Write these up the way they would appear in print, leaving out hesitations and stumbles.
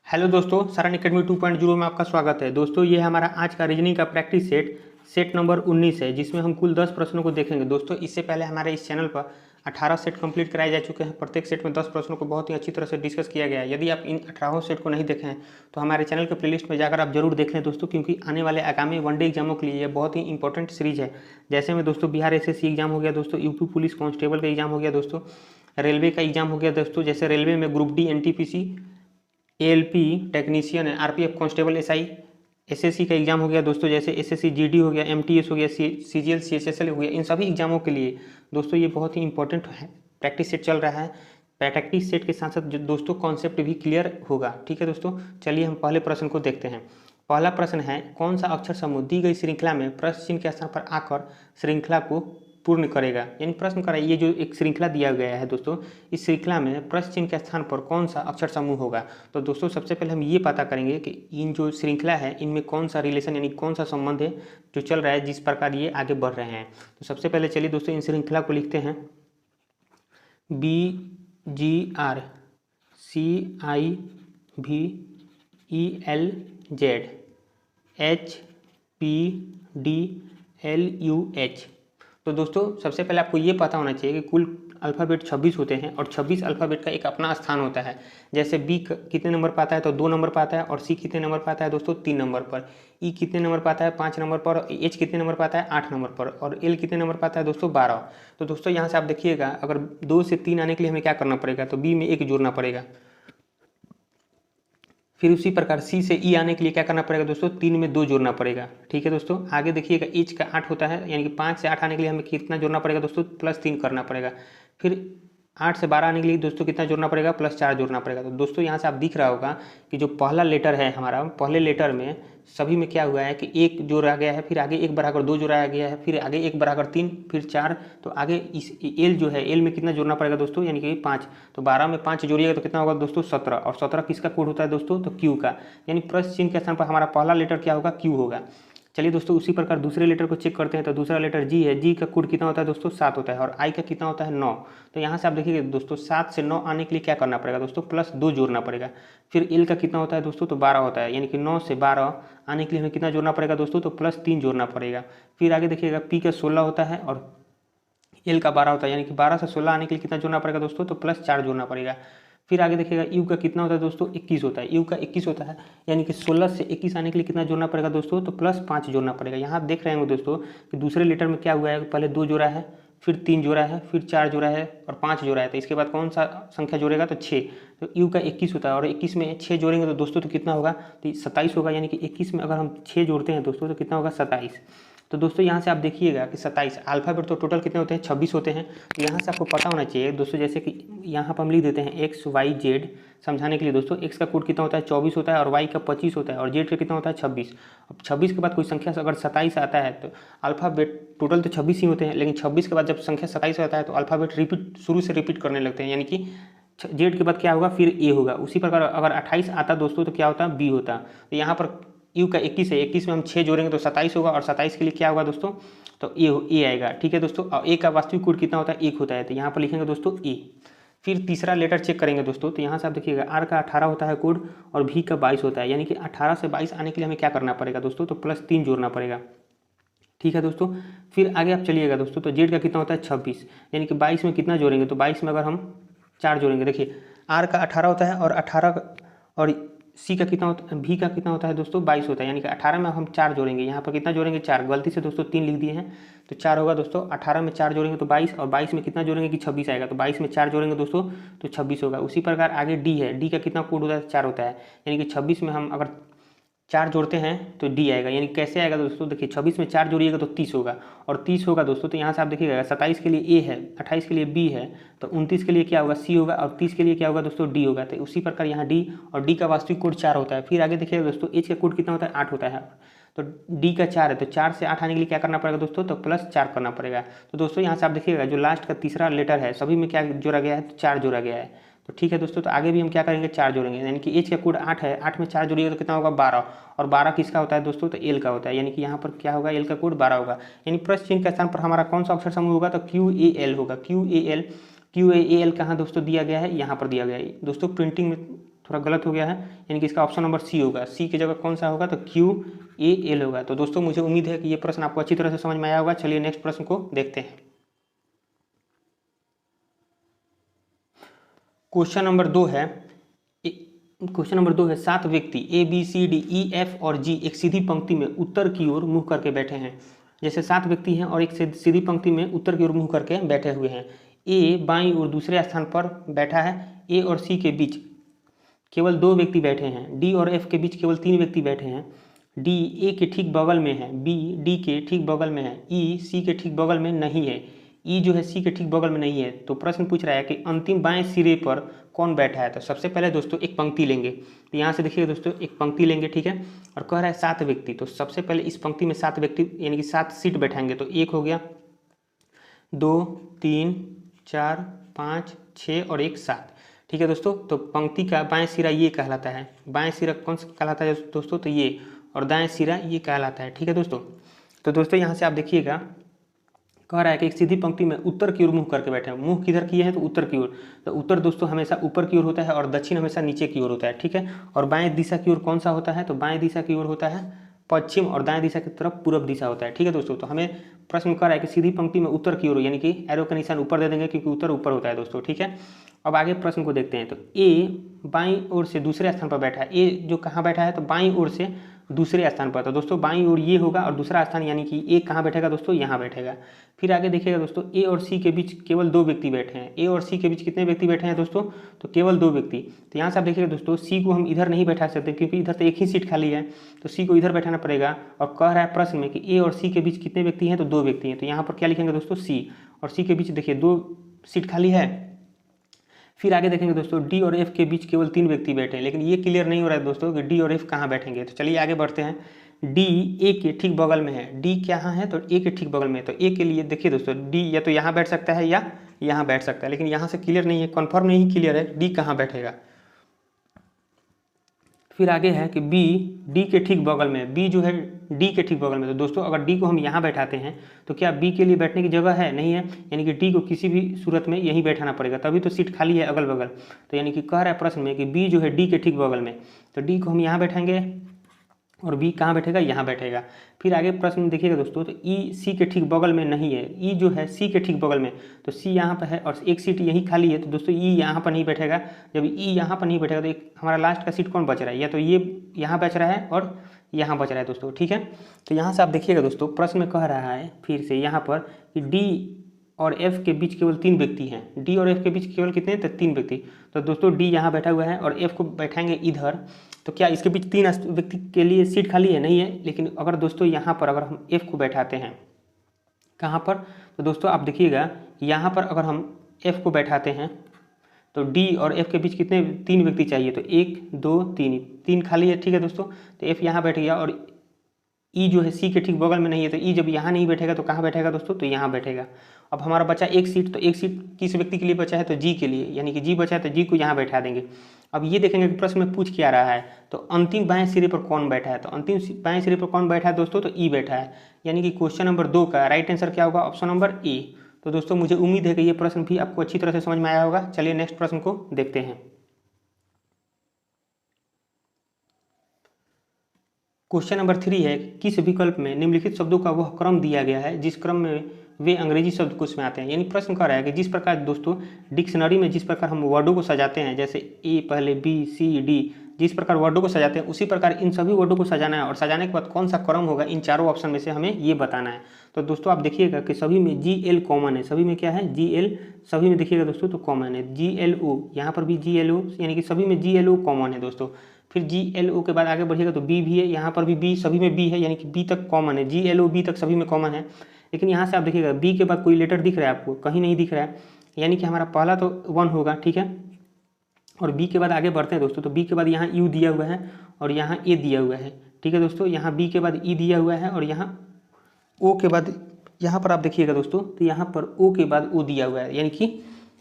Hello दोस्तों, Saran academy 2.0 में आपका स्वागत है। दोस्तों ये हमारा आज का रीजनिंग का प्रैक्टिस सेट नंबर 19 है, जिसमें हम कुल 10 प्रश्नों को देखेंगे। दोस्तों इससे पहले हमारे इस चैनल पर 18 सेट कंप्लीट कराए जा चुके हैं। प्रत्येक सेट में 10 प्रश्नों को बहुत ही अच्छी तरह से डिस्कस किया गया है। यदि आप इन 18 सेट को नहीं देखें हैं तो हमारे चैनल के प्लेलिस्ट में जाकर आप जरूर देख लें दोस्तों, क्योंकि आने वाले आगामी वनडे एग्जामों के लिए ये बहुत ही इंपॉर्टेंट सीरीज है। जैसे में दोस्तों बिहार एसएससी एग्जाम हो गया दोस्तों, यूपी पुलिस कांस्टेबल का एग्जाम हो गया दोस्तों, रेलवे का एग्जाम हो गया दोस्तों। जैसे रेलवे में group D NTPC ALP technician है, आरपीएफ कांस्टेबल एसआई एसएससी का एग्जाम हो गया दोस्तों। जैसे एसएससी जीडी हो गया, एमटीएस हो गया, सीजीएल सीएचएसएल हो गया। इन सभी एग्जामों के लिए दोस्तों ये बहुत ही इंपॉर्टेंट है, प्रैक्टिस सेट चल रहा है। प्रैक्टिस सेट के साथ साथ जो दोस्तों कॉन्सेप्ट भी क्लियर होगा। ठीक है दोस्तों, चलिए हम पहले प्रश्न को देखते हैं। पहला प्रश्न है, कौन सा अक्षर समूह दी गई श्रृंखला में प्रश्न चिन्ह के स्थान पर आकर श्रृंखला को पूर्ण करेगा। यानी प्रश्न करा, ये जो एक श्रृंखला दिया गया है दोस्तों, इस श्रृंखला में प्रश्न चिन्ह के स्थान पर कौन सा अक्षर समूह होगा। तो दोस्तों सबसे पहले हम ये पता करेंगे कि इन जो श्रृंखला है इनमें कौन सा रिलेशन यानी कौन सा संबंध है जो चल रहा है, जिस प्रकार ये आगे बढ़ रहे हैं। तो सबसे पहले चलिए दोस्तों इन श्रृंखला को लिखते हैं। BGR CIVELZ HPDLUH। तो दोस्तों सबसे पहले आपको ये पता होना चाहिए कि कुल अल्फ़ाबेट 26 होते हैं और 26 अल्फ़ाबेट का एक अपना स्थान होता है। जैसे बी कितने नंबर पर आता है तो 2 नंबर पर आता है, और सी कितने नंबर पर आता है दोस्तों 3 नंबर पर, ई कितने नंबर पर आता है 5 नंबर पर, और एच कितने नंबर पर आता है 8 नंबर पर, और एल कितने नंबर पर आता है दोस्तों 12। तो दोस्तों यहाँ से आप देखिएगा, अगर 2 से 3 आने के लिए हमें क्या करना पड़ेगा, तो बी में 1 जोड़ना पड़ेगा। फिर उसी प्रकार सी से ई आने के लिए क्या करना पड़ेगा दोस्तों, 3 में 2 जोड़ना पड़ेगा। ठीक है दोस्तों, आगे देखिएगा एच का 8 होता है, यानी कि 5 से 8 आने के लिए हमें कितना जोड़ना पड़ेगा दोस्तों, +3 करना पड़ेगा। फिर 8 से 12 आने के लिए दोस्तों कितना जोड़ना पड़ेगा, +4 जोड़ना पड़ेगा। तो दोस्तों यहाँ से आप दिख रहा होगा कि जो पहला लेटर है हमारा, पहले लेटर में सभी में क्या हुआ है कि 1 जोड़ा गया है, फिर आगे 1 बढ़ाकर 2 जोड़ाया गया है, फिर आगे 1 बढ़ाकर 3, फिर 4। तो आगे इस एल जो है, एल में कितना जोड़ना पड़ेगा दोस्तों, यानी कि 5। तो 12 में 5 जोड़िएगा तो कितना होगा दोस्तों 17, और 17 किसका कोड होता है दोस्तों, तो क्यू का। यानी प्रश्न चिन्ह के स्थान पर हमारा पहला लेटर क्या होगा, क्यू होगा। चलिए दोस्तों उसी प्रकार दूसरे लेटर को चेक करते हैं। तो दूसरा लेटर जी है, जी का कोड कितना होता है दोस्तों 7 होता है, और आई का कितना होता है 9। तो यहाँ से आप देखिए दोस्तों 7 से 9 आने के लिए क्या करना पड़ेगा दोस्तों, +2 जोड़ना पड़ेगा। फिर एल का कितना होता है दोस्तों, तो 12 होता है, यानी कि 9 से 12 आने के लिए हमें कितना जोड़ना पड़ेगा दोस्तों, तो +3 जोड़ना पड़ेगा। फिर आगे देखिएगा पी का 16 होता है और एल का 12 होता है, यानी कि 12 से 16 आने के लिए कितना जोड़ना पड़ेगा दोस्तों, तो +4 जोड़ना पड़ेगा। फिर आगे देखिएगा यू का कितना होता है दोस्तों, 21 होता है, यू का 21 होता है, यानी कि 16 से 21 आने के लिए कितना जोड़ना पड़ेगा दोस्तों, तो +5 जोड़ना पड़ेगा। यहाँ आप देख रहे होंगे दोस्तों कि दूसरे लेटर में क्या हुआ है, पहले 2 जोड़ा है, फिर 3 जोड़ा है, फिर 4 जोड़ा है और 5 जोड़ा है। तो इसके बाद कौन सा संख्या जोड़ेगा, तो 6। तो यू का 21 होता है और 21 में 6 जोड़ेंगे तो दोस्तों तो कितना होगा, तो 27 होगा। यानी कि 21 में अगर हम 6 जोड़ते हैं दोस्तों तो कितना होगा 27। तो दोस्तों यहाँ से आप देखिएगा कि 27 अल्फ़ाबेट तो टोटल कितने होते हैं 26 होते हैं। तो यहाँ से आपको पता होना चाहिए दोस्तों, जैसे कि यहाँ पर हम लिख देते हैं XYZ समझाने के लिए दोस्तों। एक्स का कोड कितना होता है 24 होता है, और वाई का 25 होता है, और जेड का कितना होता है 26। अब 26 के बाद कोई संख्या अगर 27 आता है तो अल्फ़ाबेट टोटल तो 26 ही होते हैं, लेकिन 26 के बाद जब संख्या 27 आता है तो अल्फ़ाबेट रिपीट शुरू से रिपीट करने लगते हैं। यानी कि जेड के बाद क्या होगा, फिर ए होगा। उसी प्रकार अगर 28 आता दोस्तों तो क्या होता, बी होता। तो यहाँ पर यू का 21 है, 21 में हम 6 जोड़ेंगे तो 27 होगा, और 27 के लिए क्या होगा दोस्तों, तो ए आएगा। ठीक है दोस्तों, और ए का वास्तविक कोड कितना होता है 1 होता है, तो यहाँ पर लिखेंगे दोस्तों ए। फिर तीसरा लेटर चेक करेंगे दोस्तों। तो यहाँ से आप देखिएगा आर का 18 होता है कोड, और भी का 22 होता है, यानी कि 18 से 22 आने के लिए हमें क्या करना पड़ेगा दोस्तों, तो +3 जोड़ना पड़ेगा। ठीक है दोस्तों, फिर आगे आप चलिएगा दोस्तों। तो जेड का कितना होता है 26, यानी कि 22 में कितना जोड़ेंगे, तो 22 में अगर हम 4 जोड़ेंगे, देखिए आर का 18 होता है और 18 और सी का कितना होता है, भी का कितना होता है दोस्तों 22 होता है, यानी कि 18 में हम 4 जोड़ेंगे। यहाँ पर कितना जोड़ेंगे 4, गलती से दोस्तों 3 लिख दिए हैं, तो 4 होगा दोस्तों। 18 में 4 जोड़ेंगे तो 22, और 22 में कितना जोड़ेंगे कि 26 आएगा, तो 22 में 4 जोड़ेंगे दोस्तों तो 26 होगा। उसी प्रकार आगे डी है, डी का कितना कोड होता है 4 होता है, यानी कि 26 में हम अगर 4 जोड़ते हैं तो डी आएगा। यानी कैसे आएगा दोस्तों, देखिए 26 में 4 जोड़िएगा तो 30 होगा, और 30 होगा दोस्तों। तो यहाँ से आप देखिएगा 27 के लिए ए है, 28 के लिए बी है, तो 29 के लिए क्या होगा सी होगा, और 30 के लिए क्या होगा दोस्तों डी होगा। तो उसी प्रकार यहाँ डी, और डी का वास्तविक कोड 4 होता है। फिर आगे देखिएगा दोस्तों एच का कोड कितना होता है 8 होता है, तो डी का 4 है, तो 4 से 8 आने के लिए क्या करना पड़ेगा दोस्तों, तो +4 करना पड़ेगा। तो दोस्तों यहाँ से आप देखिएगा जो लास्ट का तीसरा लेटर है सभी में क्या जोड़ा गया है, तो 4 जोड़ा गया है। तो ठीक है दोस्तों, तो आगे भी हम क्या करेंगे 4 जोड़ेंगे, यानी कि एच का कोड 8 है, 8 में 4 जोड़िएगा तो कितना होगा 12, और 12 किसका होता है दोस्तों, तो एल का होता है, यानी कि यहाँ पर क्या होगा एल का कोड 12 होगा। यानी प्रश्न चिन्ह के स्थान पर हमारा कौन सा अक्षर समूह होगा, तो QAL होगा। QAL कहाँ दोस्तों दिया गया है, यहाँ पर दिया गया है दोस्तों। प्रिंटिंग में थोड़ा गलत हो गया है, यानी कि इसका ऑप्शन नंबर सी होगा। सी की जगह कौन सा होगा, तो QAL होगा। तो दोस्तों मुझे उम्मीद है कि ये प्रश्न आपको अच्छी तरह से समझ में आया होगा। चलिए नेक्स्ट प्रश्न को देखते हैं। क्वेश्चन नंबर 2 है, 7 व्यक्ति ABCDEF और G एक सीधी पंक्ति में उत्तर की ओर मुंह करके बैठे हैं। जैसे 7 व्यक्ति हैं और एक सीधी पंक्ति में उत्तर की ओर मुंह करके बैठे हुए हैं। ए बाईं ओर दूसरे स्थान पर बैठा है। ए और सी के बीच केवल 2 व्यक्ति बैठे हैं। डी और एफ के बीच केवल 3 व्यक्ति बैठे हैं। डी ए के ठीक बगल में है, बी डी के ठीक बगल में है, ई सी के ठीक बगल में नहीं है, ई जो है सी के ठीक बगल में नहीं है। तो प्रश्न पूछ रहा है कि अंतिम बाएं सिरे पर कौन बैठा है। तो सबसे पहले दोस्तों एक पंक्ति लेंगे। तो यहाँ से देखिएगा दोस्तों, एक पंक्ति लेंगे, ठीक है, और कह रहा है 7 व्यक्ति। तो सबसे पहले इस पंक्ति में 7 व्यक्ति यानी कि 7 सीट बैठाएंगे। तो 1 हो गया, 2 3 4 5 6 और 1 7, ठीक है दोस्तों। तो पंक्ति का बाएं सिरा ये कहलाता है। बाएं सिरा कौन सा कहलाता है दोस्तों, तो ये, और दाएं सिरा ये कहलाता है, ठीक है दोस्तों। तो दोस्तों यहाँ से आप देखिएगा, कह रहा है कि एक सीधी पंक्ति में उत्तर की ओर मुंह करके बैठे हैं। मुंह किधर किए हैं, तो उत्तर की ओर। तो उत्तर दोस्तों हमेशा ऊपर की ओर होता है और दक्षिण हमेशा नीचे की ओर होता है, ठीक है। और बाएं दिशा की ओर कौन सा होता है, तो बाएं दिशा की ओर होता है पश्चिम, और दाएं दिशा की तरफ पूर्व दिशा होता है, ठीक है दोस्तों। तो हमें प्रश्न कर रहा है कि सीधी पंक्ति में उत्तर की ओर, यानी कि एरो का निशान ऊपर दे देंगे क्योंकि उत्तर ऊपर होता है दोस्तों, ठीक है। अब आगे प्रश्न को देखते हैं। तो ए बाईं ओर से दूसरे स्थान पर बैठा है। ए जो कहाँ बैठा है, तो बाईं ओर से दूसरे स्थान पर। तो दोस्तों बाईं ओर ये होगा और दूसरा स्थान यानी कि ए कहाँ बैठेगा दोस्तों, यहाँ बैठेगा। फिर आगे देखिएगा दोस्तों, ए और सी के बीच केवल 2 व्यक्ति बैठे हैं। ए और सी के बीच कितने व्यक्ति बैठे हैं दोस्तों, तो केवल 2 व्यक्ति। तो यहाँ से आप देखिएगा दोस्तों, सी को हम इधर नहीं बैठा सकते क्योंकि इधर तो एक ही सीट खाली है, तो सी को इधर बैठाना पड़ेगा। और कह रहा है प्रश्न में कि ए और सी के बीच कितने व्यक्ति हैं, तो 2 व्यक्ति हैं। तो यहाँ पर क्या लिखेंगे दोस्तों, सी, और सी के बीच देखिए 2 सीट खाली है। फिर आगे देखेंगे दोस्तों, डी और एफ के बीच केवल 3 व्यक्ति बैठे हैं, लेकिन ये क्लियर नहीं हो रहा है दोस्तों कि डी और एफ कहाँ बैठेंगे। तो चलिए आगे बढ़ते हैं। डी ए के ठीक बगल में है। डी कहाँ है, तो ए के ठीक बगल में है। तो ए के लिए देखिए दोस्तों, डी या तो यहाँ बैठ सकता है या यहाँ बैठ सकता है, लेकिन यहाँ से क्लियर नहीं है, कन्फर्म नहीं क्लियर है डी कहाँ बैठेगा। फिर आगे है कि बी डी के ठीक बगल में, बी जो है डी के ठीक बगल में। तो दोस्तों अगर डी को हम यहाँ बैठाते हैं तो क्या बी के लिए बैठने की जगह है, नहीं है, यानी कि डी को किसी भी सूरत में यहीं बैठाना पड़ेगा, तभी तो सीट खाली है अगल बगल। तो यानी कि कह रहा है प्रश्न में कि बी जो है डी के ठीक बगल में, तो डी को हम यहाँ बैठाएंगे और बी कहाँ बैठेगा, यहाँ बैठेगा। फिर आगे प्रश्न देखिएगा दोस्तों, तो ई सी के ठीक बगल में नहीं है। ई जो है सी के ठीक बगल में, तो सी यहाँ पर है और एक सीट यहीं खाली है, तो दोस्तों ई यहाँ पर नहीं बैठेगा। जब ई यहाँ पर नहीं बैठेगा तो एक हमारा लास्ट का सीट कौन बच रहा है, या तो ये यहाँ बच रहा है और यहाँ बच रहा है दोस्तों, ठीक है। तो यहाँ से आप देखिएगा दोस्तों, प्रश्न में कह रहा है फिर से यहाँ पर कि डी और एफ के बीच केवल 3 व्यक्ति हैं। डी और एफ के बीच केवल कितने, तो 3 व्यक्ति। तो दोस्तों डी यहाँ बैठा हुआ है और एफ को बैठाएंगे इधर, तो क्या इसके बीच 3 व्यक्ति के लिए सीट खाली है, नहीं है। लेकिन अगर दोस्तों यहाँ पर अगर हम एफ को बैठाते हैं, कहाँ पर, तो दोस्तों आप देखिएगा यहाँ पर अगर हम एफ को बैठाते हैं तो डी और एफ के बीच कितने 3 व्यक्ति चाहिए, तो 1 2 3 खाली है, ठीक है दोस्तों। तो एफ यहाँ बैठ गया और ई जो है सी के ठीक बगल में नहीं है, तो ई जब यहाँ नहीं बैठेगा तो कहाँ बैठेगा दोस्तों, तो यहाँ बैठेगा। अब हमारा बचा एक सीट, तो एक सीट किस व्यक्ति के लिए बचा है, तो जी के लिए, यानी कि जी बचा है तो जी को यहाँ बैठा देंगे। अब ये देखेंगे कि प्रश्न में पूछ क्या रहा है, तो अंतिम बाएं सिरे पर कौन बैठा है। तो अंतिम बाएं सिरे पर कौन बैठा है दोस्तों, तो ई बैठा है, यानी कि क्वेश्चन नंबर 2 का राइट आंसर क्या होगा, ऑप्शन नंबर ए। तो दोस्तों मुझे उम्मीद है कि ये प्रश्न भी आपको अच्छी तरह से समझ में आया होगा। चलिए नेक्स्ट प्रश्न को देखते हैं। क्वेश्चन नंबर 3 है, किस विकल्प में निम्नलिखित शब्दों का वह क्रम दिया गया है जिस क्रम में वे अंग्रेजी शब्दकोश में आते हैं। यानी प्रश्न कर रहा है कि जिस प्रकार दोस्तों डिक्शनरी में जिस प्रकार हम वर्डों को सजाते हैं, जैसे ए पहले बी सी डी, जिस प्रकार वर्डों को सजाते हैं उसी प्रकार इन सभी वर्डों को सजाना है, और सजाने के बाद कौन सा क्रम होगा इन चारों ऑप्शन में से हमें ये बताना है। तो दोस्तों आप देखिएगा कि सभी में जी एल कॉमन है, सभी में क्या है, जी एल, सभी में देखिएगा दोस्तों तो कॉमन है। जी एल ओ, यहाँ पर भी जी एल ओ, यानी कि सभी में जी एल ओ कॉमन है दोस्तों। फिर जी एल ओ के बाद आगे बढ़िएगा तो बी भी है, यहाँ पर भी बी, सभी में बी है, यानी कि बी तक कॉमन है, जी एल ओ बी तक सभी में कॉमन है। लेकिन यहाँ से आप देखिएगा बी के बाद कोई लेटर दिख रहा है आपको, कहीं नहीं दिख रहा है, यानी कि हमारा पहला तो 1 होगा, ठीक है। और बी के बाद आगे बढ़ते हैं दोस्तों, तो बी के बाद यहाँ यू दिया हुआ है और यहाँ ए दिया हुआ है, ठीक है दोस्तों। यहाँ बी के बाद ई दिया हुआ है और यहाँ ओ के बाद, यहाँ पर आप देखिएगा दोस्तों, तो यहाँ पर ओ के बाद ओ दिया हुआ है, यानी कि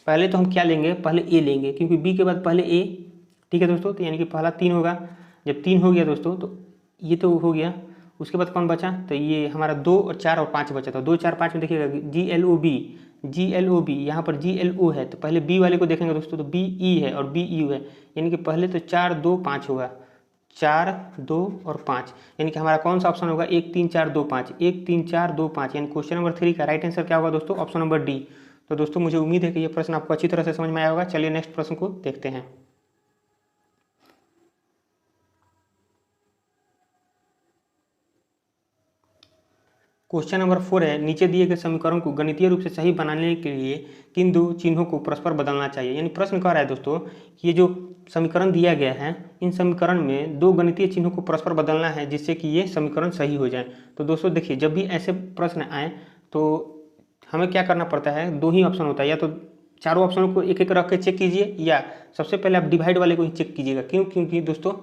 पहले तो हम क्या लेंगे, पहले ए लेंगे, क्योंकि बी के बाद पहले ए, ठीक है दोस्तों। तो यानी कि पहला 3 होगा, जब 3 हो गया दोस्तों तो ये तो हो गया, उसके बाद कौन बचा, तो ये हमारा 2 और 4 और 5 बचा था। 2 4 5 में देखिएगा G L O B, GLOB, यहाँ पर GLO है तो पहले बी वाले को देखेंगे दोस्तों, तो BE है और BU है, यानी कि पहले तो 4 2 5 होगा, 4 2 और 5, यानी कि हमारा कौन सा ऑप्शन होगा, 1 3 4 2 5, 1 3 4 2 5, यानी क्वेश्चन नंबर 3 का राइट आंसर क्या होगा दोस्तों, ऑप्शन नंबर डी। तो दोस्तों मुझे उम्मीद है कि ये प्रश्न आपको अच्छी तरह से समझ में आया होगा। चलिए नेक्स्ट प्रश्न को देखते हैं। क्वेश्चन नंबर 4 है, नीचे दिए गए समीकरण को गणितीय रूप से सही बनाने के लिए किन दो चिन्हों को परस्पर बदलना चाहिए। यानी प्रश्न कह रहा है दोस्तों कि ये जो समीकरण दिया गया है, इन समीकरण में दो गणितीय चिन्हों को परस्पर बदलना है जिससे कि ये समीकरण सही हो जाए। तो दोस्तों देखिए, जब भी ऐसे प्रश्न आए तो हमें क्या करना पड़ता है, दो ही ऑप्शन होता है, या तो चारों ऑप्शनों को एक एक रख के चेक कीजिए, या सबसे पहले आप डिवाइड वाले को ही चेक कीजिएगा। क्यों? क्योंकि दोस्तों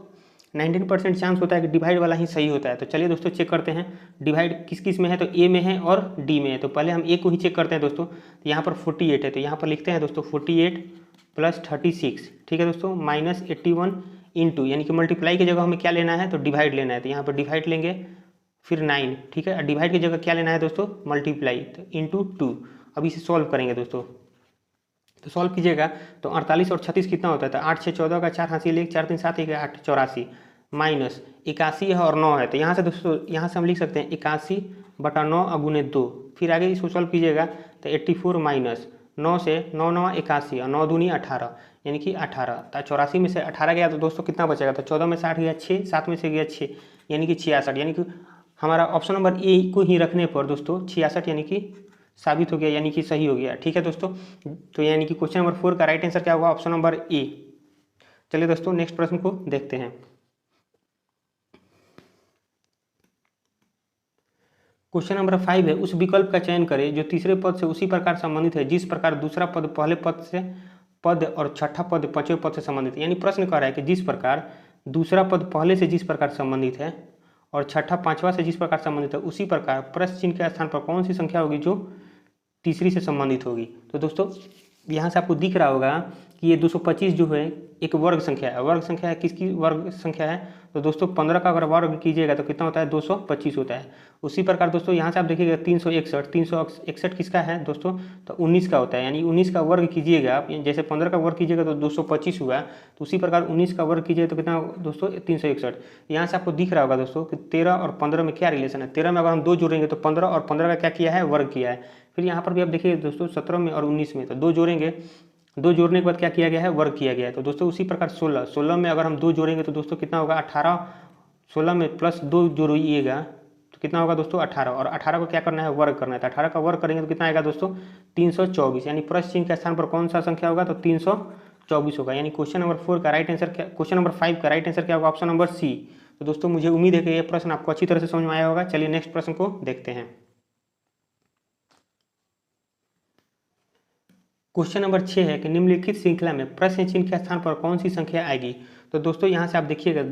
19% चांस होता है कि डिवाइड वाला ही सही होता है। तो चलिए दोस्तों चेक करते हैं डिवाइड किस किस में है, तो ए में है और डी में है। तो पहले हम ए को ही चेक करते हैं दोस्तों। तो यहाँ पर 48 है, तो यहाँ पर लिखते हैं दोस्तों 48 + 36, ठीक है दोस्तों, -81 इंटू, यानी कि मल्टीप्लाई की जगह हमें क्या लेना है, तो डिवाइड लेना है। तो यहाँ पर डिवाइड लेंगे, फिर 9, ठीक है, डिवाइड की जगह क्या लेना है दोस्तों, मल्टीप्लाई, तो इंटू 2। अब इसे सॉल्व करेंगे दोस्तों, तो सॉल्व कीजिएगा तो 48 और 36 कितना होता है, तो 8 6 14 का 4 हासिल 1 4 3 7 1 8 84, माइनस 81 है और 9 है। तो यहाँ से दोस्तों, यहाँ से हम लिख सकते हैं 81/9 × 2। फिर आगे इसको सॉल्व कीजिएगा तो 84 माइनस 9 से 9 9 81 और 9 दूनी 18, यानी कि 18। तो 84 में से 18 गया तो दोस्तों कितना बचेगा, तो 14 में से 8 गया 6, 7 में से गया 6, यानी कि 66, यानी कि हमारा ऑप्शन नंबर ए को ही रखने पर दोस्तों 66 यानी कि साबित हो गया, यानी कि सही हो गया, ठीक है दोस्तों। तो यानी कि क्वेश्चन नंबर 4 का राइट आंसर क्या होगा, ऑप्शन नंबर ए। चलिए दोस्तों नेक्स्ट प्रश्न को देखते हैं। क्वेश्चन नंबर 5 है, उस विकल्प का चयन करें जो तीसरे पद से उसी प्रकार संबंधित है जिस प्रकार दूसरा पद पहले पद और छठा पद पांचवें पद से संबंधित है। यानी प्रश्न कह रहा है कि जिस प्रकार दूसरा पद पहले से जिस प्रकार संबंधित है और छठा पांचवा से जिस प्रकार संबंधित है, उसी प्रकार प्रश्न चिन्ह के स्थान पर कौन सी संख्या होगी जो तीसरी से संबंधित होगी। तो दोस्तों यहाँ से आपको दिख रहा होगा कि ये 225 जो है एक वर्ग संख्या है। वर्ग संख्या है, किसकी वर्ग संख्या है, तो दोस्तों 15 का अगर वर्ग कीजिएगा तो कितना होता है, 225 होता है। उसी प्रकार दोस्तों यहाँ से आप देखिएगा 361 किसका है दोस्तों, तो 19 का होता है। यानी 19 का वर्ग कीजिएगा आप, जैसे 15 का वर्ग कीजिएगा तो 225 हुआ, तो उसी प्रकार 19 का वर्ग कीजिएगा तो कितना दोस्तों, 361। यहाँ से आपको दिख रहा होगा दोस्तों कि 13 और 15 में क्या रिलेशन है। 13 में अगर हम 2 जोड़ेंगे तो 15, और 15 का क्या किया है, वर्ग किया है। फिर यहाँ पर भी आप देखिए दोस्तों 17 में और 19 में, तो 2 जोड़ेंगे, 2 जोड़ने के बाद क्या किया गया है, वर्ग किया गया है। तो दोस्तों उसी प्रकार 16 में अगर हम 2 जोड़ेंगे तो दोस्तों कितना होगा, 18, 16 में प्लस 2 जोड़िएगा तो कितना होगा दोस्तों, 18, और 18 को क्या करना है, वर्ग करना है। तो 18 का वर्ग करेंगे तो कितना आएगा दोस्तों, 324, यानी प्रश्न चिन्ह के स्थान पर कौन सा संख्या होगा, तो 324 होगा। यानी क्वेश्चन नंबर 4 का राइट आंसर क्या, क्वेश्चन नंबर 5 का राइट आंसर क्या होगा, ऑप्शन नंबर सी। तो दोस्तों मुझे उम्मीद है कि यह प्रश्न आपको अच्छी तरह से समझ में आया होगा। चलिए नेक्स्ट प्रश्न को देखते हैं। क्वेश्चन नंबर 6 है कि निम्नलिखित श्रृंखला में प्रश्न चिन्ह के स्थान पर कौन सी संख्या आएगी। तो दोस्तों यहाँ से आप देखिएगा,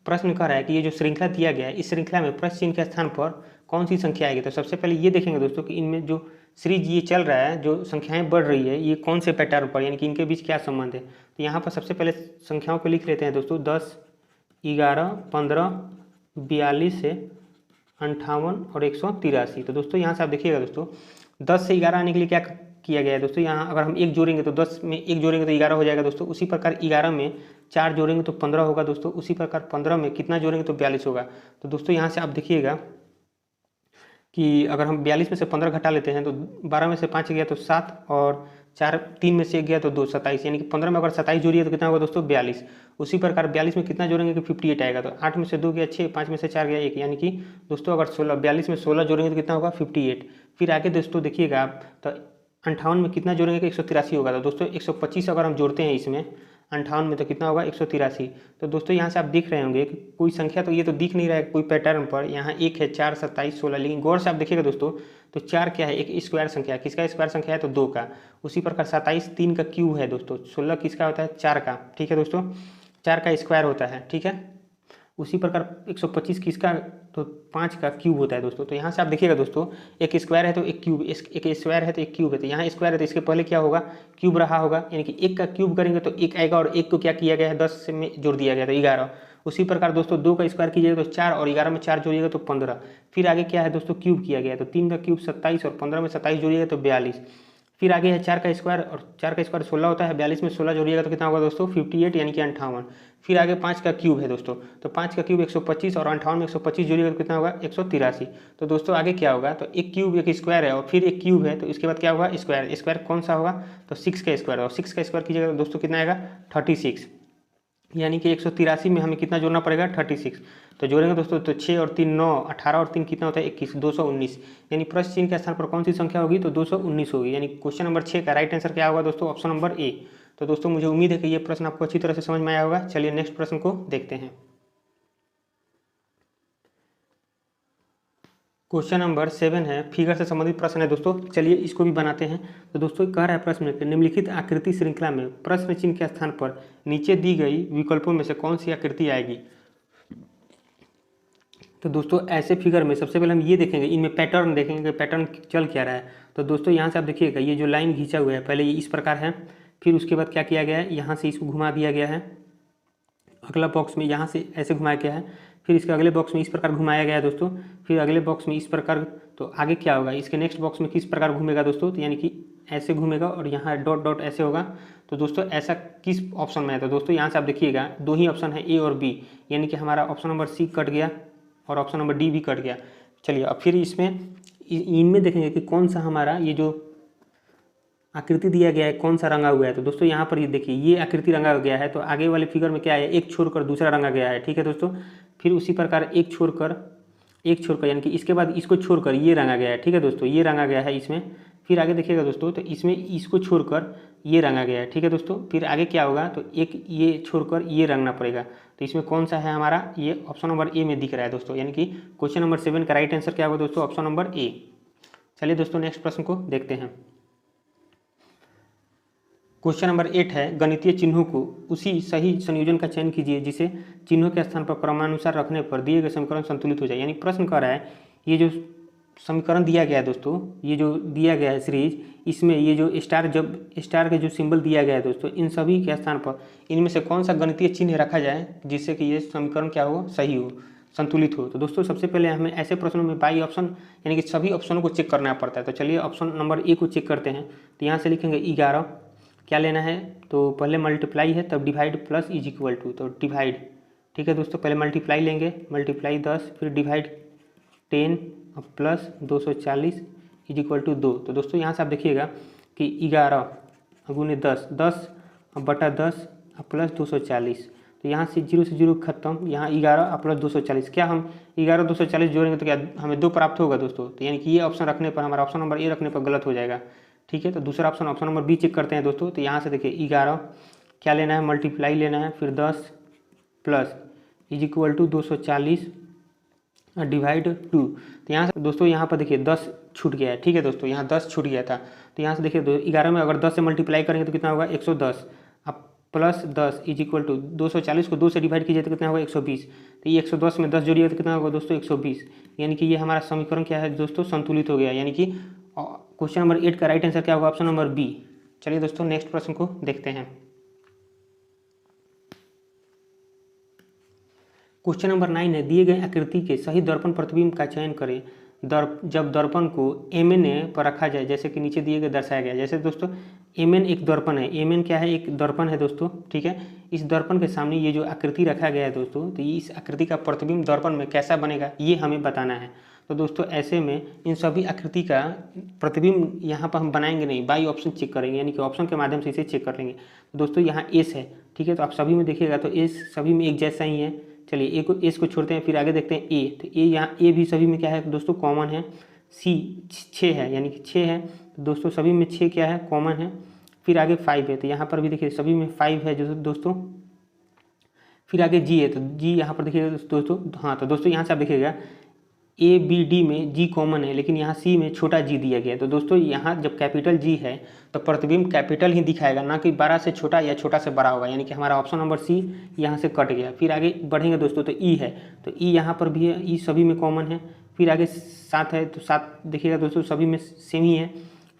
प्रश्न कर रहा है कि ये जो श्रृंखला दिया गया है, इस श्रृंखला में प्रश्न चिन्ह के स्थान पर कौन सी संख्या आएगी। तो सबसे पहले ये देखेंगे दोस्तों कि इनमें जो सीरीज ये चल रहा है, जो संख्याएं बढ़ रही है, ये कौन से पैटर्न पर, यानी कि इनके बीच क्या संबंध है। तो यहाँ पर सबसे पहले संख्याओं को लिख लेते हैं दोस्तों, 10 11 15 42 से 58 और 183। तो दोस्तों यहाँ से आप देखिएगा दोस्तों, 10 से 11 आने के लिए क्या किया गया है दोस्तों, यहाँ अगर हम 1 जोड़ेंगे तो 10 में 1 जोड़ेंगे तो 11 हो जाएगा दोस्तों। उसी प्रकार 11 में 4 जोड़ेंगे तो 15 होगा दोस्तों। उसी प्रकार 15 में कितना जोड़ेंगे तो 42 होगा। तो दोस्तों यहाँ से आप देखिएगा कि अगर हम 42 में से 15 घटा लेते हैं तो 12 में से 5 गया तो 7, और 3 में से 1 गया तो 2, 27, यानी कि 15 में अगर 27 जोड़िए तो कितना होगा दोस्तों, 42। उसी प्रकार 42 में कितना जोड़ेंगे कि 58 आएगा। तो 8 में से 2 गया 6, 5 में से 4 गया 1, यानी कि दोस्तों अगर 42 में 16 जोड़ेंगे तो कितना होगा, 58। फिर आगे दोस्तों देखिएगा आप, तो 58 में कितना जोड़ेंगे कि 183 होगा। तो दोस्तों 125 अगर हम जोड़ते हैं इसमें 58 में तो कितना होगा, 183। तो दोस्तों यहाँ से आप देख रहे होंगे कि कोई संख्या तो ये तो दिख नहीं रहा है कोई पैटर्न पर। यहाँ 1 है, 4 27 16, लेकिन गौर से आप देखिएगा दोस्तों तो 4 क्या है, एक स्क्वायर संख्या है। किसका स्क्वायर संख्या है, तो 2 का। उसी प्रकार 27 3 का क्यूब है दोस्तों। 16 किसका होता है, 4 का, ठीक है दोस्तों, 4 का स्क्वायर होता है, ठीक है। उसी प्रकार 125 किसका, तो 5 का क्यूब होता है दोस्तों। तो यहाँ से आप देखिएगा दोस्तों, एक स्क्वायर है तो एक क्यूब, एक स्क्वायर है तो एक क्यूब है। तो यहाँ स्क्वायर है तो इसके पहले क्या होगा, क्यूब रहा होगा, यानी कि 1 का क्यूब करेंगे तो 1 आएगा, और 1 को क्या किया गया है, 10 में जोड़ दिया गया तो 11। उसी प्रकार दोस्तों 2 का स्क्वायर कीजिएगा तो 4, और 11 में 4 जोड़िएगा तो 15। फिर आगे क्या है दोस्तों, क्यूब किया गया है तो 3 का क्यूब 27, और 15 में 27 जोड़िएगा तो 42। फिर आगे है 4 का स्क्वायर, और 4 का स्क्वायर 16 होता है, 42 में 16 जोड़िएगा तो कितना होगा दोस्तों 58 यानी कि 58। फिर आगे 5 का क्यूब है दोस्तों, तो 5 का क्यूब 125 और 58 में 125 जोड़िएगा तो कितना होगा 183। तो दोस्तों आगे क्या होगा, तो एक क्यूब एक स्क्वायर है और फिर एक क्यूब है, तो इसके बाद क्या होगा स्क्वायर, स्क्वायर कौन सा होगा तो 6 का स्क्वायर, और 6 का स्क्वायर कीजिएगा तो दोस्तों कितना आएगा 36, यानी कि 183 में हमें कितना जोड़ना पड़ेगा 36। तो जोड़ेंगे दोस्तों तो 6 और 3 9, 18 और 3 कितना होता है 21, 219, यानी प्रश्न चिन्ह के स्थान पर कौन सी संख्या होगी तो 219 होगी। यानी क्वेश्चन नंबर 6 का राइट आंसर क्या होगा दोस्तों ऑप्शन नंबर ए। तो दोस्तों मुझे उम्मीद है कि ये प्रश्न आपको अच्छी तरह से समझ में आया होगा। चलिए नेक्स्ट प्रश्न को देखते हैं। क्वेश्चन नंबर 7 है, फिगर से संबंधित प्रश्न है दोस्तों, चलिए इसको भी बनाते हैं। तो दोस्तों कह रहा है प्रश्न में निम्नलिखित आकृति श्रृंखला में प्रश्न चिन्ह के स्थान पर नीचे दी गई विकल्पों में से कौन सी आकृति आएगी। तो दोस्तों ऐसे फिगर में सबसे पहले हम ये देखेंगे, इनमें पैटर्न देखेंगे कि पैटर्न चल क्या रहा है। तो दोस्तों यहाँ से आप देखिएगा ये जो लाइन खींचा हुआ है पहले ये इस प्रकार है, फिर उसके बाद क्या किया गया है यहाँ से इसको घुमा दिया गया है, अगला बॉक्स में यहाँ से ऐसे घुमाया गया है, फिर इसके अगले बॉक्स में इस प्रकार घुमाया गया है दोस्तों, फिर अगले बॉक्स में इस प्रकार। तो आगे क्या होगा इसके नेक्स्ट बॉक्स में किस प्रकार घूमेगा दोस्तों, तो यानी कि ऐसे घूमेगा और यहाँ डॉट डॉट ऐसे होगा। तो दोस्तों ऐसा किस ऑप्शन में है, तो दोस्तों यहाँ से आप देखिएगा दो ही ऑप्शन है ए और बी, यानी कि हमारा ऑप्शन नंबर सी कट गया और ऑप्शन नंबर डी भी कट गया। चलिए अब फिर इसमें इनमें देखेंगे कि कौन सा हमारा ये जो आकृति दिया गया है कौन सा रंगा हुआ है। तो दोस्तों यहाँ पर ये देखिए ये आकृति रंगा गया है, तो आगे वाले फिगर में क्या है एक छोड़कर दूसरा रंगा गया है, ठीक है दोस्तों। फिर उसी प्रकार एक छोड़कर यानी कि इसके बाद इसको छोड़कर ये रंगा गया है, ठीक है दोस्तों, ये रंगा गया है इसमें। फिर आगे देखिएगा दोस्तों तो इसमें इसको छोड़कर ये रंगा गया है, ठीक है दोस्तों। फिर आगे क्या होगा तो एक ये छोड़कर ये रंगना पड़ेगा, तो इसमें कौन सा है हमारा ये ऑप्शन नंबर ए में दिख रहा है दोस्तों, यानी कि क्वेश्चन नंबर 7 का राइट आंसर क्या होगा दोस्तों ऑप्शन नंबर ए। चलिए दोस्तों नेक्स्ट प्रश्न को देखते हैं। क्वेश्चन नंबर 8 है, गणितीय चिन्हों को उसी सही संयोजन का चयन कीजिए जिसे चिन्हों के स्थान पर क्रमानुसार रखने पर दिए गए समीकरण संतुलित हो जाए। यानी प्रश्न कर रहा है ये जो समीकरण दिया गया है दोस्तों, ये जो दिया गया है सीरीज, इसमें ये जो स्टार के जो सिंबल दिया गया है दोस्तों, इन सभी के स्थान पर इनमें से कौन सा गणितीय चिन्ह रखा जाए जिससे कि ये समीकरण क्या हो सही हो संतुलित हो। तो दोस्तों सबसे पहले हमें ऐसे प्रश्नों में बाई ऑप्शन यानी कि सभी ऑप्शनों को चेक करना पड़ता है। तो चलिए ऑप्शन नंबर ए को चेक करते हैं। तो यहाँ से लिखेंगे 11, क्या लेना है तो पहले मल्टीप्लाई है तब divide plus is equal to, तो डिवाइड, ठीक है दोस्तों, पहले मल्टीप्लाई लेंगे, मल्टीप्लाई 10, फिर डिवाइड 10 और प्लस 240 इज इक्वल टू 2। तो दोस्तों यहाँ से आप देखिएगा कि 11 गुने 10, 10 बटा 10 प्लस 240, तो यहाँ से 0 से 0 खत्म, यहाँ 11 और प्लस 240, क्या हम 11 240 जोड़ेंगे तो क्या हमें 2 प्राप्त होगा दोस्तों। तो यानी कि ये ऑप्शन रखने पर हमारा ऑप्शन नंबर ए रखने पर गलत हो जाएगा, ठीक है। तो दूसरा option option number B check करते हैं दोस्तों। तो यहाँ से देखिए 11 क्या लेना है मल्टीप्लाई लेना है, फिर 10 plus is equal to 240 divide 2। तो यहाँ से दोस्तों यहाँ पर देखिए 10 छूट गया है, ठीक है दोस्तों, यहाँ 10 छूट गया था। तो यहाँ से देखिए 11 में अगर 10 से मल्टीप्लाई करेंगे तो कितना होगा 110, अब प्लस 10 इज इक्वल टू 240 को 2 से डिवाइड कीजिए तो कितना होगा 120। तो ये 110 में 10 जोड़िएगा तो कितना होगा दोस्तों 120, यानी कि ये हमारा समीकरण क्या है दोस्तों संतुलित हो गया, यानी कि क्वेश्चन नंबर 8 का राइट आंसर क्या होगा ऑप्शन नंबर बी। चलिए दोस्तों नेक्स्ट प्रश्न को देखते हैं। क्वेश्चन नंबर 9 है, दिए गए आकृति के सही दर्पण प्रतिबिंब का चयन करें जब दर्पण को MN पर रखा जाए, जैसे कि नीचे दिए गए दर्शाया गया। जैसे दोस्तों MN एक दर्पण है, MN क्या है एक दर्पण है दोस्तों, ठीक है। इस दर्पण के सामने ये जो आकृति रखा गया है दोस्तों, तो इस आकृति का प्रतिबिंब दर्पण में कैसा बनेगा ये हमें बताना है। तो दोस्तों ऐसे में इन सभी आकृति का प्रतिबिंब यहाँ पर हम बनाएंगे नहीं, बाई ऑप्शन चेक करेंगे, यानी कि ऑप्शन के माध्यम से इसे चेक कर लेंगे। तो दोस्तों यहाँ एस है, ठीक है, तो आप सभी में देखिएगा तो एस सभी में एक जैसा ही है। चलिए एस को छोड़ते हैं, फिर आगे देखते हैं ए। तो ए यहाँ ए भी सभी में क्या है दोस्तों कॉमन है। सी 6 है, यानी कि 6 है, तो दोस्तों सभी में 6 क्या है कॉमन है। फिर आगे 5 है, तो यहाँ पर भी देखिए सभी में 5 है जो दोस्तों। फिर आगे जी है, तो जी यहाँ पर देखिएगा दोस्तों, हाँ तो दोस्तों यहाँ से आप देखिएगा ए बी डी में जी कॉमन है, लेकिन यहाँ सी में छोटा जी दिया गया है। तो दोस्तों यहाँ जब कैपिटल जी है तो प्रतिबिंब कैपिटल ही दिखाएगा, ना कि बड़ा से छोटा या छोटा से बड़ा होगा, यानी कि हमारा ऑप्शन नंबर सी यहाँ से कट गया। फिर आगे बढ़ेंगे दोस्तों तो ई है, तो ई यहाँ पर भी है, ई सभी में कॉमन है। फिर आगे 7 है, तो 7 देखिएगा दोस्तों सभी में सेम ही है।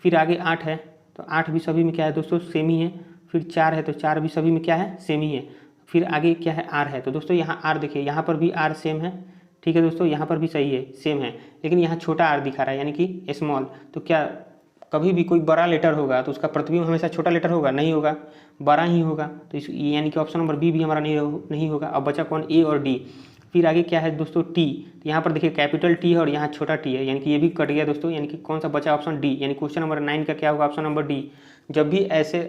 फिर आगे 8 है, तो 8 भी सभी में क्या है दोस्तों सेम ही है। फिर 4 है, तो 4 भी सभी में क्या है सेम ही है। फिर आगे क्या है आर है, तो दोस्तों यहाँ आर देखिए यहाँ पर भी आर सेम है, ठीक है दोस्तों, यहाँ पर भी सही है सेम है, लेकिन यहाँ छोटा आर दिखा रहा है यानी कि स्मॉल। तो क्या कभी भी कोई बड़ा लेटर होगा तो उसका प्रतिबिंब हमेशा छोटा लेटर होगा, नहीं होगा, बड़ा ही होगा। तो इस यानी कि ऑप्शन नंबर बी भी हमारा नहीं होगा। अब बचा कौन, ए और डी। फिर आगे क्या है दोस्तों, टी। तो यहाँ पर देखिए कैपिटल टी है और यहाँ छोटा टी है, यानी कि ये भी कट गया दोस्तों। यानी कि कौन सा बचा, ऑप्शन डी, यानी क्वेश्चन नंबर 9 का क्या होगा, ऑप्शन नंबर डी। जब भी ऐसे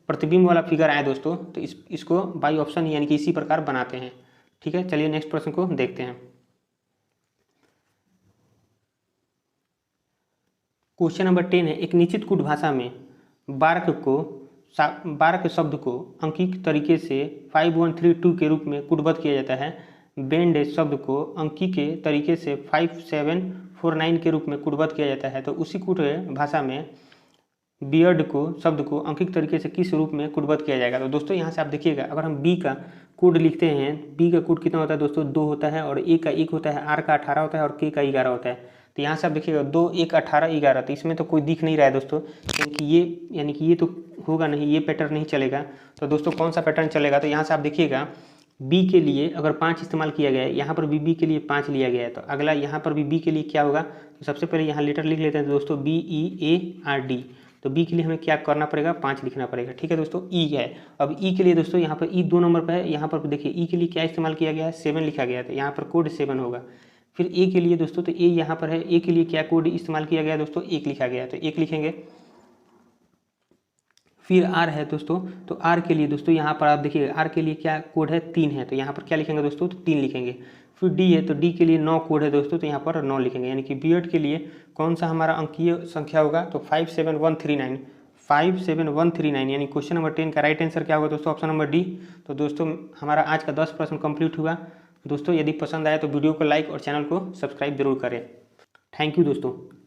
प्रतिबिंब वाला फिगर आए दोस्तों तो इसको बाई ऑप्शन यानी कि इसी प्रकार बनाते हैं। ठीक है, चलिए नेक्स्ट प्रश्न को देखते हैं। क्वेश्चन नंबर 10 है, एक निश्चित कूट भाषा में बारक शब्द को अंकिक तरीके से 5132 के रूप में कूटबद्ध किया जाता है। बेंड शब्द को अंकी के तरीके से 5749 के रूप में कूटबद्ध किया जाता है। तो उसी कूट भाषा में बियर्ड को शब्द को अंकिक तरीके से किस रूप में कूटबद्ध किया जाएगा। तो दोस्तों यहाँ से आप देखिएगा, अगर हम बी का कोड लिखते हैं, बी का कोड कितना होता है दोस्तों, 2 होता है, और ए का 1 होता है, आर का 18 होता है और के का 11 होता है। तो यहाँ से आप देखिएगा 2, 1, 18, 11। तो इसमें तो कोई दिख नहीं रहा है दोस्तों, यानी कि ये तो होगा नहीं, ये पैटर्न नहीं चलेगा। तो दोस्तों कौन सा पैटर्न चलेगा, तो यहाँ से आप देखिएगा बी के लिए अगर 5 इस्तेमाल किया गया है, यहाँ पर भी बी के लिए 5 लिया गया है, तो अगला यहाँ पर भी बी के लिए क्या होगा। तो सबसे पहले यहाँ लेटर लिख लेते हैं दोस्तों, BEARD। तो बी के लिए हमें क्या करना पड़ेगा, 5 लिखना पड़ेगा। ठीक है दोस्तों, ई है। अब ई के लिए दोस्तों यहाँ पर ई 2 नंबर पर है, यहाँ पर देखिए ई के लिए क्या इस्तेमाल किया गया है, 7 लिखा गया था, यहाँ पर कोड 7 होगा। फिर ए के लिए दोस्तों, तो ए यहाँ पर है, ए के लिए क्या कोड इस्तेमाल किया गया है दोस्तों, 1 लिखा गया है, तो 1 लिखेंगे। फिर आर है दोस्तों, तो आर के लिए दोस्तों यहाँ पर आप देखिए आर के लिए क्या कोड है, 3 है, तो यहाँ पर क्या लिखेंगे दोस्तों, तो 3 लिखेंगे। फिर डी है, तो डी के लिए 9 कोड है दोस्तों, तो यहाँ पर 9 लिखेंगे। यानी कि बीएड के लिए कौन सा हमारा अंकीय संख्या होगा, तो 57139 यानी क्वेश्चन नंबर 10 का राइट आंसर क्या होगा दोस्तों, ऑप्शन नंबर डी। तो दोस्तों हमारा आज का 10 प्रश्न कंप्लीट हुआ। दोस्तों यदि पसंद आया तो वीडियो को लाइक और चैनल को सब्सक्राइब जरूर करें। थैंक यू दोस्तों।